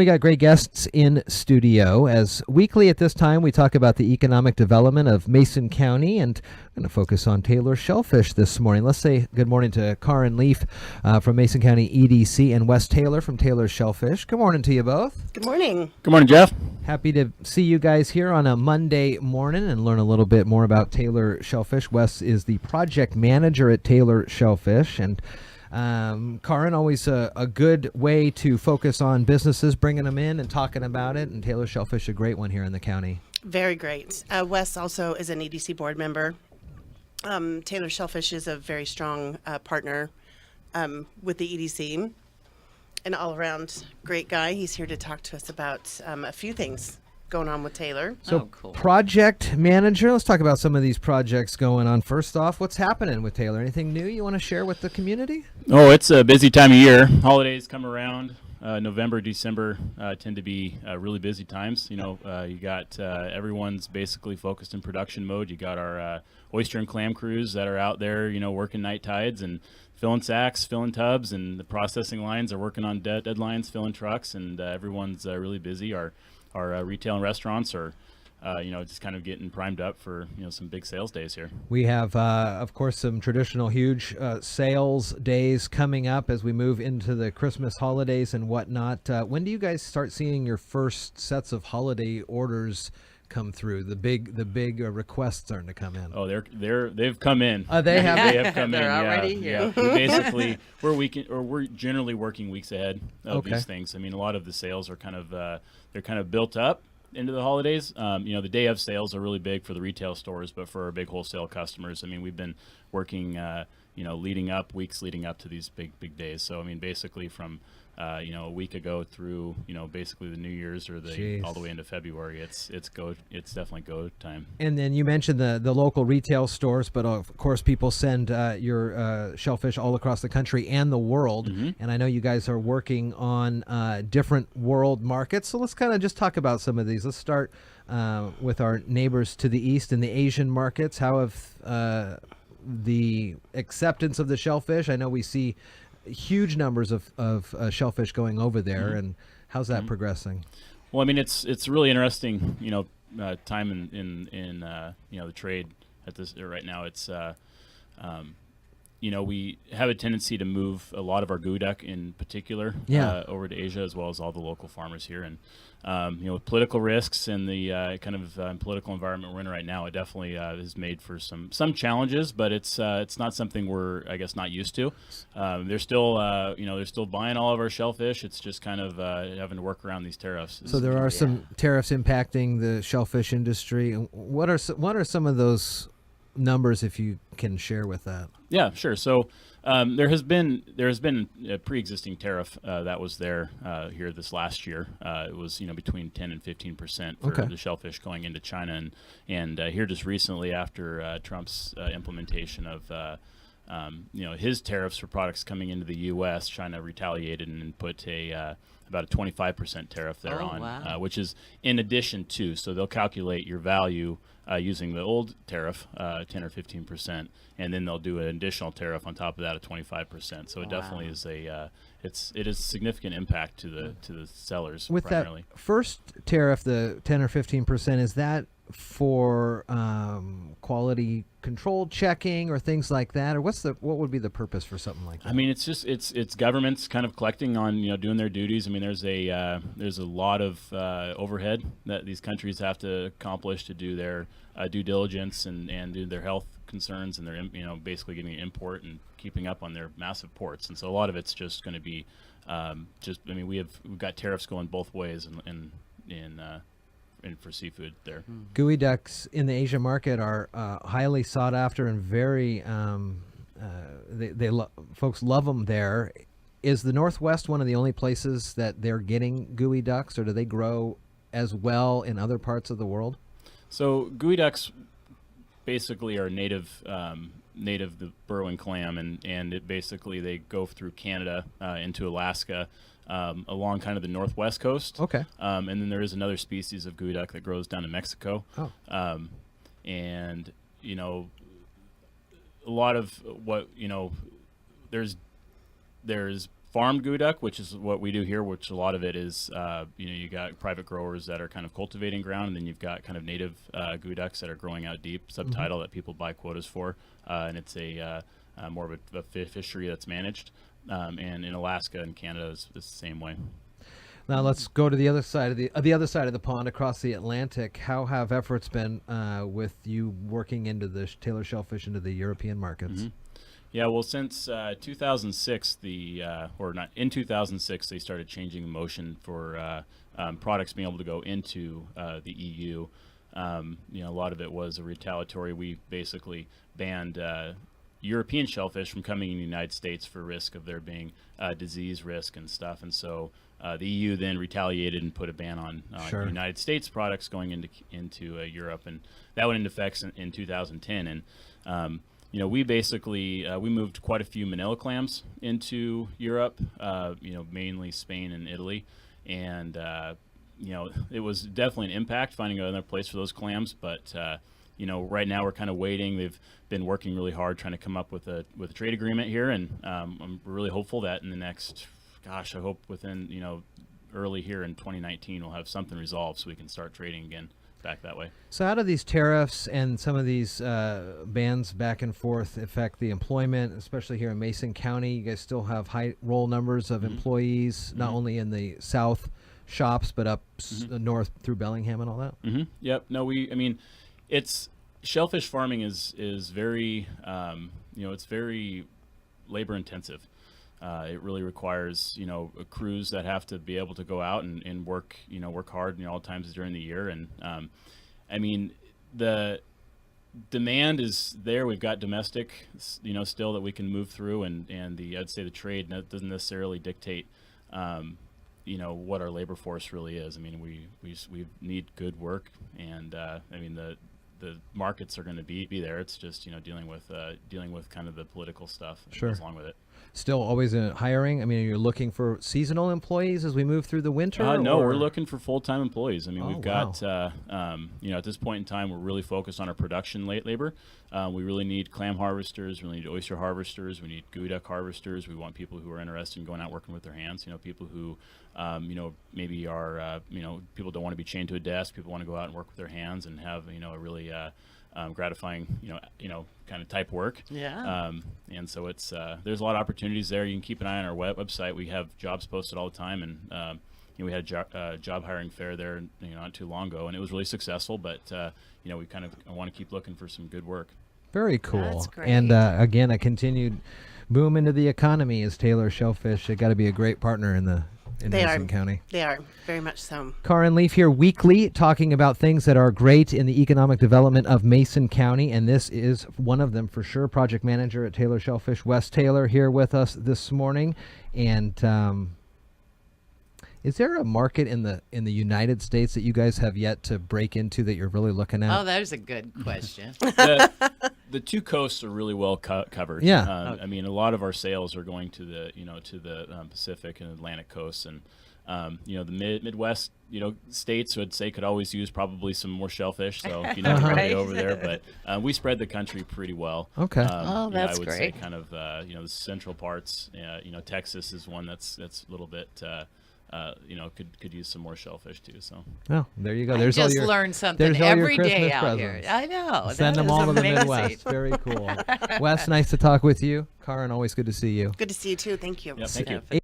We got great guests in studio. As weekly at this time, we talk about the economic development of Mason County, and I'm going to focus on Taylor Shellfish this morning. Let's say good morning to Karin Leaf from Mason County EDC and Wes Taylor from Taylor Shellfish. Good morning to you both. Good morning. Good morning, Jeff. Happy to see you guys here on a Monday morning and learn a little bit more about Taylor Shellfish. Wes is the project manager at Taylor Shellfish, and Karin, always a good way to focus on businesses, bringing them in and talking about it, and Taylor Shellfish, a great one here in the county. Very great. Wes also is an EDC board member. Taylor Shellfish is a very strong partner with the EDC. An all-around great guy. He's here to talk to us about a few things going on with Taylor. So, cool. Project manager, let's talk about some of these projects going on. First off, what's happening with Taylor? Anything new you want to share with the community? Oh, it's a busy time of year. Holidays come around. November, December tend to be really busy times. You got everyone's basically focused in production mode. You got our oyster and clam crews that are out there, working night tides and filling sacks, filling tubs, and the processing lines are working on deadlines, filling trucks, and everyone's really busy. Our retail and restaurants are, just kind of getting primed up for, some big sales days here. We have, of course, some traditional huge sales days coming up as we move into the Christmas holidays and whatnot. When do you guys start seeing your first sets of holiday orders come through? The big requests starting to come in. Oh, they've come in. They have. They have come in. They're already here. Yeah. Basically, we're generally working weeks ahead of these things. I mean, a lot of the sales are kind of they're kind of built up into the holidays. The day of sales are really big for the retail stores, but for our big wholesale customers, I mean, we've been working, weeks leading up to these big days. So, I mean, basically from a week ago through, basically the New Year's or all the way into February, it's definitely go time. And then you mentioned the local retail stores, but of course people send your shellfish all across the country and the world. Mm-hmm. And I know you guys are working on different world markets. So let's kind of just talk about some of these. Let's start with our neighbors to the east in the Asian markets. How have the acceptance of the shellfish? I know we see huge numbers of shellfish going over there, mm-hmm. and how's that mm-hmm. progressing? Well, I mean, it's really interesting, time in the trade at this right now. It's we have a tendency to move a lot of our geoduck in particular over to Asia, as well as all the local farmers here. And with political risks and the kind of political environment we're in right now, it definitely has made for some challenges. But it's not something we're, I guess, not used to. They're still buying all of our shellfish. It's just kind of having to work around these tariffs. So there are some tariffs impacting the shellfish industry. What are some of those numbers, if you can share with that? Yeah, sure. So there has been a pre-existing tariff that was there here this last year. It was between 10 and 15% for the shellfish going into China, and here just recently after Trump's implementation of his tariffs for products coming into the U.S., China retaliated and put about a 25% tariff there which is in addition to. So they'll calculate your value using the old tariff, 10 or 15%, and then they'll do an additional tariff on top of that at 25%. So it definitely is it is a significant impact to the sellers. With primarily. That first tariff, the 10 or 15%, is that for quality control checking or things like that, or what would be the purpose for something like that? I mean, it's just it's governments kind of collecting on doing their duties. I mean, there's a lot of overhead that these countries have to accomplish to do their due diligence and do their health concerns, and their basically getting import and keeping up on their massive ports. And so a lot of it's just going to be we've got tariffs going both ways and for seafood there. Gooey ducks in the Asia market are highly sought after and very folks love them there. Is the Northwest one of the only places that they're getting gooey ducks, or do they grow as well in other parts of the world? So gooey ducks basically are native the burrowing clam, and it basically they go through Canada into Alaska, along kind of the northwest coast. Okay. And then there is another species of gooey duck that grows down in Mexico. Oh. And a lot of what there's farmed geoduck, which is what we do here, which a lot of it is, you got private growers that are kind of cultivating ground, and then you've got kind of native geoducks that are growing out deep, subtidal, that people buy quotas for, and it's a more of a fishery that's managed. And in Alaska and Canada is the same way. Now let's go to the other side of the other side of the pond, across the Atlantic. How have efforts been with you working into the Taylor Shellfish into the European markets? Yeah, well, since 2006, in 2006, they started changing the motion for products being able to go into the EU. A lot of it was a retaliatory. We basically banned European shellfish from coming in the United States for risk of there being disease risk and stuff. And so the EU then retaliated and put a ban on United States products going into Europe, and that went into effect in 2010. And we basically we moved quite a few manila clams into Europe, mainly Spain and Italy, and it was definitely an impact finding another place for those clams. But right now we're kind of waiting. They've been working really hard trying to come up with a trade agreement here, and I'm really hopeful that in the next, I hope within early here in 2019 we'll have something resolved so we can start trading again back that way. So how do these tariffs and some of these bans back and forth affect the employment, especially here in Mason County? You guys still have high roll numbers of employees, not only in the south shops, but up north through Bellingham and all that? Yep. No, it's shellfish farming is very, it's very labor intensive. It really requires, crews that have to be able to go out and work, work hard, all times during the year. And, the demand is there. We've got domestic, still that we can move through, and I'd say the trade doesn't necessarily dictate, what our labor force really is. We need good work, and, the markets are going to be there. It's just, dealing with kind of the political stuff that goes along with it. Still always hiring? You're looking for seasonal employees as we move through the winter? No, we're looking for full-time employees. We've got, at this point in time, we're really focused on our production labor. We really need clam harvesters. We need oyster harvesters. We need geoduck harvesters. We want people who are interested in going out working with their hands. People who, maybe are, people don't want to be chained to a desk. People want to go out and work with their hands and have, a really gratifying, kind of type work. Yeah. And so it's there's a lot of opportunities there. You can keep an eye on our website. We have jobs posted all the time, and we had a job hiring fair there, not too long ago, and it was really successful. But we kind of want to keep looking for some good work. Very cool. That's great. And again, a continued boom into the economy is Taylor Shellfish. They got to be a great partner in Mason County. They are, very much so. Karin Leaf here weekly talking about things that are great in the economic development of Mason County, and this is one of them for sure. Project manager at Taylor Shellfish, Wes Taylor, here with us this morning. And is there a market in the United States that you guys have yet to break into that you're really looking at? Oh, that is a good question. The two coasts are really well covered. Yeah. A lot of our sales are going to the Pacific and Atlantic coasts, and the Midwest, states would say could always use probably some more shellfish. So Right. over there, but we spread the country pretty well. Okay. that's I would say great. kind of the central parts. Texas is one that's a little bit. Could use some more shellfish too. So. Oh, there you go. I There's all just your, learned something there's all your every day Christmas out here. presents. I know. Send that them is all to the amazing. Midwest. Very cool. Wes, nice to talk with you. Karin, always good to see you. Good to see you too. Thank you. Yeah, thank you.